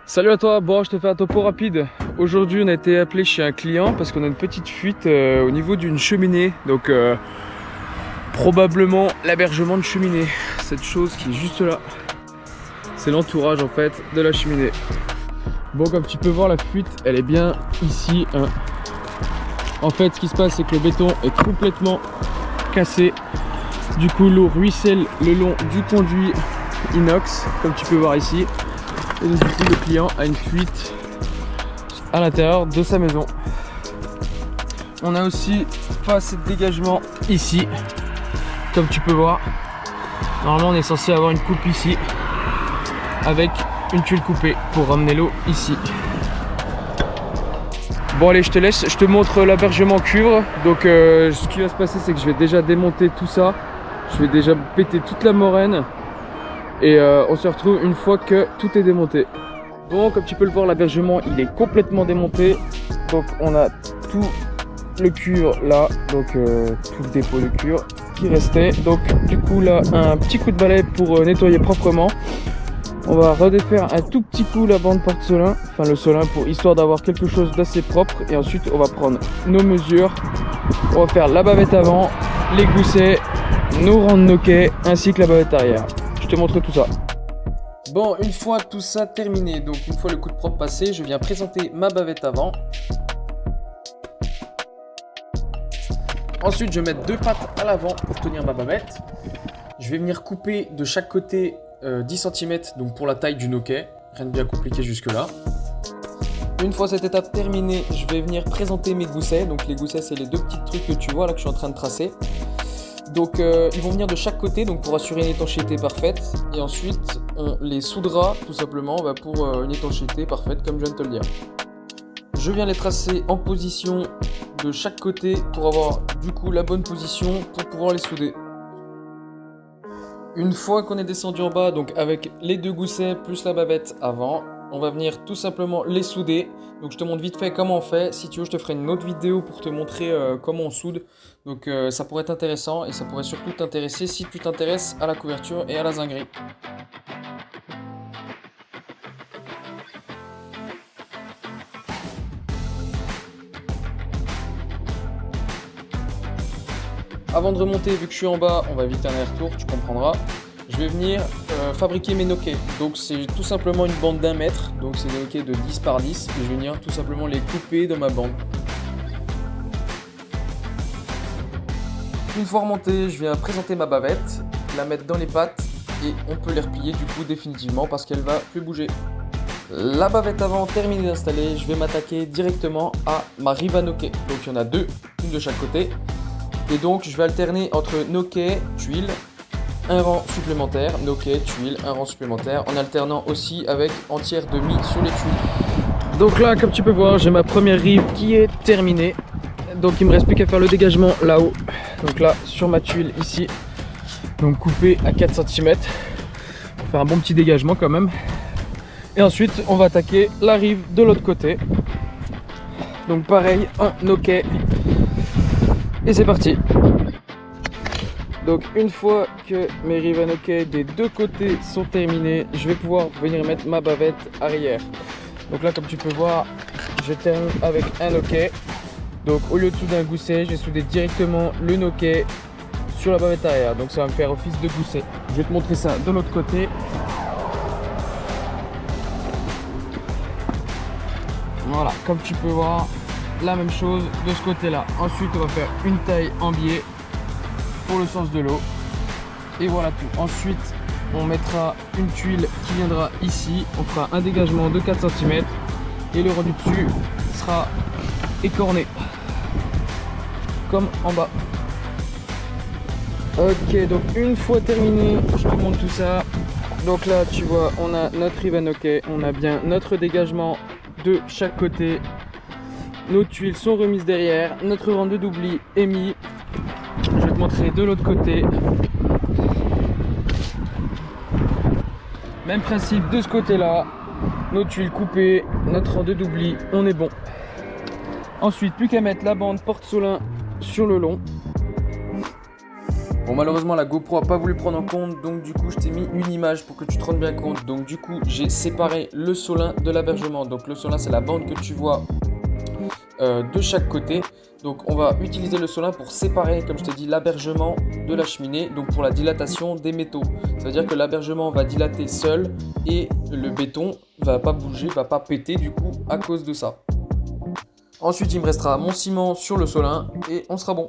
Salut à toi, bon je te fais un topo rapide. Aujourd'hui on a été appelé chez un client parce qu'on a une petite fuite au niveau d'une cheminée. Donc probablement l'hébergement de cheminée. Cette chose qui est juste là, c'est l'entourage en fait de la cheminée. Bon, comme tu peux voir, la fuite elle est bien ici hein. En fait ce qui se passe c'est que le béton est complètement cassé. Du coup l'eau ruisselle le long du conduit inox comme tu peux voir ici. Et donc, du coup le client a une fuite à l'intérieur de sa maison. On a aussi pas assez de dégagement ici comme tu peux voir. Normalement on est censé avoir une coupe ici avec une tuile coupée pour ramener l'eau ici. Bon allez, je te laisse, je te montre l'hébergement cuivre. Donc ce qui va se passer c'est que je vais déjà démonter tout ça. Je vais déjà péter toute la moraine. Et on se retrouve une fois que tout est démonté. Bon, comme tu peux le voir, l'hébergement il est complètement démonté. Donc on a tout le cuivre là, donc tout le dépôt de cuivre qui restait. Donc du coup là, un petit coup de balai pour nettoyer proprement. On va redéfaire un tout petit coup la bande porte-solin, enfin le solin, pour histoire d'avoir quelque chose d'assez propre. Et ensuite on va prendre nos mesures. On va faire la bavette avant, les goussets, nos rangs de noquets ainsi que la bavette arrière. Je te montre tout ça. Bon, une fois tout ça terminé, donc une fois le coup de propre passé, je viens présenter ma bavette avant. Ensuite, je vais mettre deux pattes à l'avant pour tenir ma bavette. Je vais venir couper de chaque côté 10 cm, donc pour la taille du noquet. Rien de bien compliqué jusque là. Une fois cette étape terminée, je vais venir présenter mes goussets. Donc les goussets, c'est les deux petits trucs que tu vois là que je suis en train de tracer. Donc ils vont venir de chaque côté donc pour assurer une étanchéité parfaite. Et ensuite on les soudera tout simplement pour une étanchéité parfaite comme je viens de te le dire. Je viens les tracer en position de chaque côté pour avoir du coup la bonne position pour pouvoir les souder. Une fois qu'on est descendu en bas, donc avec les deux goussets plus la bavette avant, on va venir tout simplement les souder. Donc je te montre vite fait comment on fait. Si tu veux, je te ferai une autre vidéo pour te montrer comment on soude. Donc ça pourrait être intéressant et ça pourrait surtout t'intéresser si tu t'intéresses à la couverture et à la zinguerie. Avant de remonter, vu que je suis en bas, on va éviter un aller-retour, tu comprendras. Je vais venir fabriquer mes noquets. Donc c'est tout simplement une bande d'1 mètre. Donc c'est des noquets de 10 par 10. Et je vais venir tout simplement les couper dans ma bande. Une fois remonté, je viens présenter ma bavette, la mettre dans les pattes et on peut les replier du coup définitivement parce qu'elle va plus bouger. La bavette avant terminée d'installer, je vais m'attaquer directement à ma rive à noquet. Donc il y en a deux, une de chaque côté. Et donc je vais alterner entre noquet, tuile, un rang supplémentaire, noquet, tuile, un rang supplémentaire, en alternant aussi avec entière demi sur les tuiles. Donc là, comme tu peux voir, j'ai ma première rive qui est terminée. Donc il me reste plus qu'à faire le dégagement là-haut. Donc là, sur ma tuile ici, donc coupé à 4 cm. Pour faire un bon petit dégagement quand même. Et ensuite, on va attaquer la rive de l'autre côté. Donc pareil, un noquet. Et c'est parti. Donc une fois que mes rives à noquet des deux côtés sont terminées, je vais pouvoir venir mettre ma bavette arrière. Donc là, comme tu peux voir, je termine avec un noquet. Donc au lieu de souder un gousset, j'ai soudé directement le noquet sur la bavette arrière. Donc ça va me faire office de gousset. Je vais te montrer ça de l'autre côté. Voilà, comme tu peux voir, la même chose de ce côté là. Ensuite on va faire une taille en biais pour le sens de l'eau et voilà tout. Ensuite on mettra une tuile qui viendra ici, on fera un dégagement de 4 cm et le rendu dessus sera écorné comme en bas. Ok, donc une fois terminé, je te montre tout ça. Donc là tu vois, on a notre rive à noquet, on a bien notre dégagement de chaque côté. Nos tuiles sont remises derrière, notre rang de doubli est mis. Je vais te montrer de l'autre côté. Même principe de ce côté-là. Nos tuiles coupées, notre rang de doubli, on est bon. Ensuite, plus qu'à mettre la bande porte-solin sur le long. Bon, malheureusement la GoPro a pas voulu prendre en compte, donc du coup je t'ai mis une image pour que tu te rendes bien compte. Donc du coup j'ai séparé le solin de l'hébergement. Donc le solin c'est la bande que tu vois de chaque côté. Donc on va utiliser le solin pour séparer, comme je t'ai dit, l'hébergement de la cheminée, donc pour la dilatation des métaux. Ça veut dire que l'hébergement va dilater seul et le béton va pas bouger, va pas péter du coup à cause de ça. Ensuite il me restera mon ciment sur le solin et on sera bon.